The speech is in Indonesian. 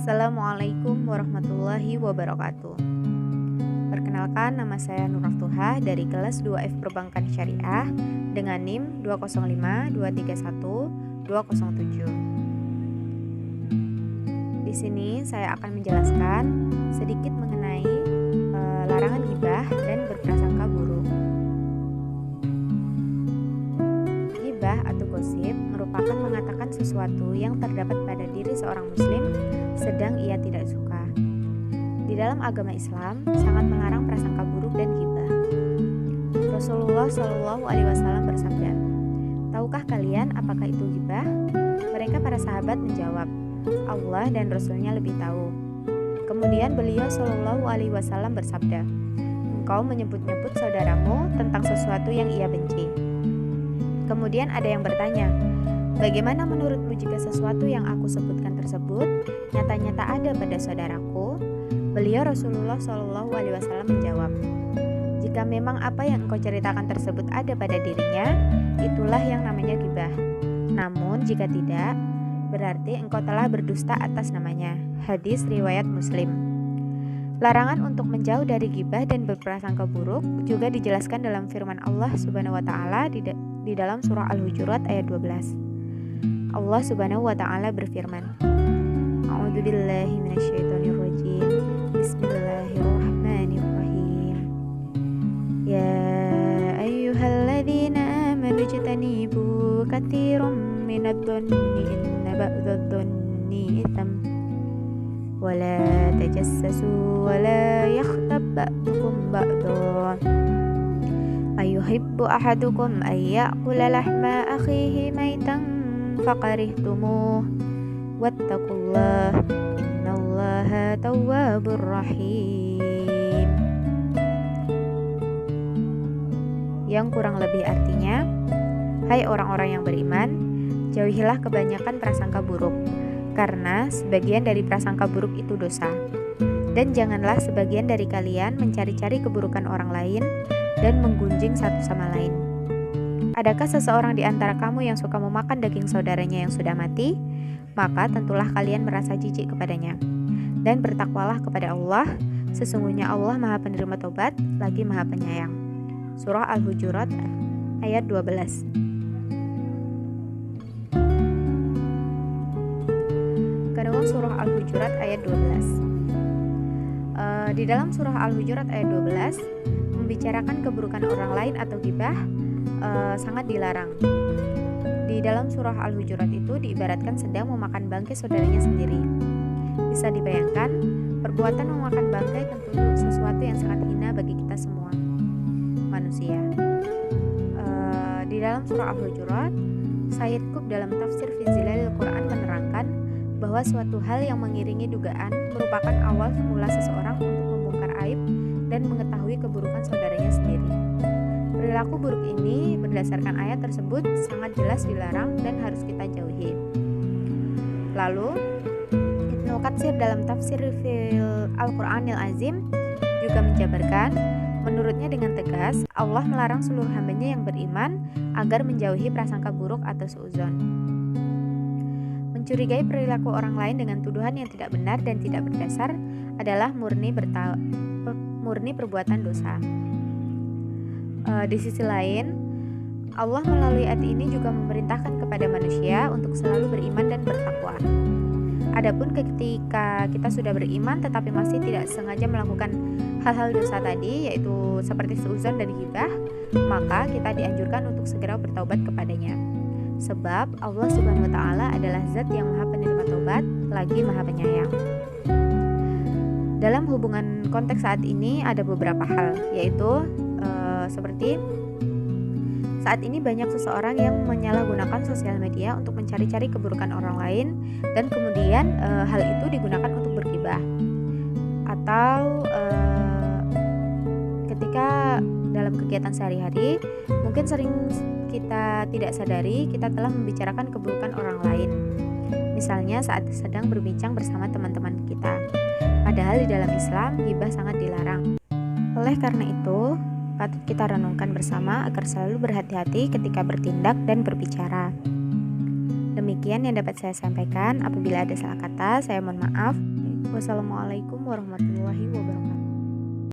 Assalamualaikum warahmatullahi wabarakatuh. Perkenalkan, nama saya Nuraftuha dari kelas 2F Perbankan Syariah dengan NIM 205231207. Di sini saya akan menjelaskan sedikit mengenai larangan ghibah dan berprasangka buruk. Ghibah atau gosip merupakan mengatakan sesuatu yang terdapat pada diri seorang muslim sedang ia tidak suka. Di dalam agama Islam sangat melarang prasangka buruk dan ghibah. Rasulullah Shallallahu Alaihi Wasallam bersabda, "Tahukah kalian apakah itu ghibah?" Mereka para sahabat menjawab, "Allah dan Rasulnya lebih tahu." Kemudian beliau Shallallahu Alaihi Wasallam bersabda, "Engkau menyebut-nyebut saudaramu tentang sesuatu yang ia benci." Kemudian ada yang bertanya, "Bagaimana menurutmu jika sesuatu yang aku sebutkan tersebut nyata-nyata ada pada saudaraku?" Beliau Rasulullah Shallallahu Alaihi Wasallam menjawab, "Jika memang apa yang engkau ceritakan tersebut ada pada dirinya, itulah yang namanya ghibah. Namun jika tidak, berarti engkau telah berdusta atas namanya." Hadis riwayat Muslim. Larangan untuk menjauh dari ghibah dan berprasangka buruk juga dijelaskan dalam firman Allah Subhanahu wa taala di dalam surah Al-Hujurat ayat 12. Allah Subhanahu wa taala berfirman, "A'udzubillahi minasyaitonirrajim. Bismillahirrahmanirrahim. Ya ayyuhalladzina amanu ijtanibu katsiran minadh-dhanni inna ba'dadh-dhanni itsam. Wala tajassasu wala yakhtab ba'dukum ba'dha. Ayuhibbu ahadukum an ya'kula lahma akhihi maitan faqarihtumuh. Wattaqullah innallaha tawwabur rahim." Yang kurang lebih artinya, hai orang-orang yang beriman, jauhilah kebanyakan prasangka buruk, karena sebagian dari prasangka buruk itu dosa. Dan janganlah sebagian dari kalian mencari-cari keburukan orang lain dan menggunjing satu sama lain. Adakah seseorang di antara kamu yang suka memakan daging saudaranya yang sudah mati? Maka tentulah kalian merasa jijik kepadanya. Dan bertakwalah kepada Allah, sesungguhnya Allah Maha Penerima Tobat, lagi Maha Penyayang. Surah Al-Hujurat ayat 12. Kedua surah Al-Hujurat ayat 12. Di dalam surah Al-Hujurat ayat 12 membicarakan keburukan orang lain atau ghibah sangat dilarang. Di dalam surah Al-Hujurat itu diibaratkan sedang memakan bangkai saudaranya sendiri. Bisa dibayangkan, perbuatan memakan bangkai tentu sesuatu yang sangat hina bagi kita semua manusia. Di dalam surah Al-Hujurat, Sayyid Qutb dalam tafsir fi Zilalil Quran menerangkan bahwa suatu hal yang mengiringi dugaan merupakan awal semula seseorang untuk membongkar aib dan mengetahui keburukan saudaranya sendiri. Perilaku buruk ini berdasarkan ayat tersebut sangat jelas dilarang dan harus kita jauhi. Lalu Ibnu Katsir dalam tafsir fil Al-Qur'anil Azim juga menjabarkan, menurutnya dengan tegas Allah melarang seluruh hambanya yang beriman agar menjauhi prasangka buruk atau suudzon. Mencurigai perilaku orang lain dengan tuduhan yang tidak benar dan tidak berdasar adalah murni perbuatan dosa. Di sisi lain, Allah melalui ayat ini juga memerintahkan kepada manusia untuk selalu beriman dan bertakwa. Adapun ketika kita sudah beriman tetapi masih tidak sengaja melakukan hal-hal dosa tadi, yaitu seperti suudzon dan ghibah, maka kita dianjurkan untuk segera bertaubat kepadanya. Sebab Allah Subhanahu wa taala adalah zat yang Maha Penerima Taubat, lagi Maha Penyayang. Dalam hubungan konteks saat ini ada beberapa hal, yaitu seperti saat ini banyak seseorang yang menyalahgunakan sosial media untuk mencari-cari keburukan orang lain dan kemudian hal itu digunakan untuk berghibah. Atau ketika dalam kegiatan sehari-hari mungkin sering kita tidak sadari kita telah membicarakan keburukan orang lain. Misalnya saat sedang berbincang bersama teman-teman kita. Padahal di dalam Islam ghibah sangat dilarang. Oleh karena itu, patut kita renungkan bersama agar selalu berhati-hati ketika bertindak dan berbicara. Demikian yang dapat saya sampaikan. Apabila ada salah kata, saya mohon maaf. Wassalamualaikum warahmatullahi wabarakatuh.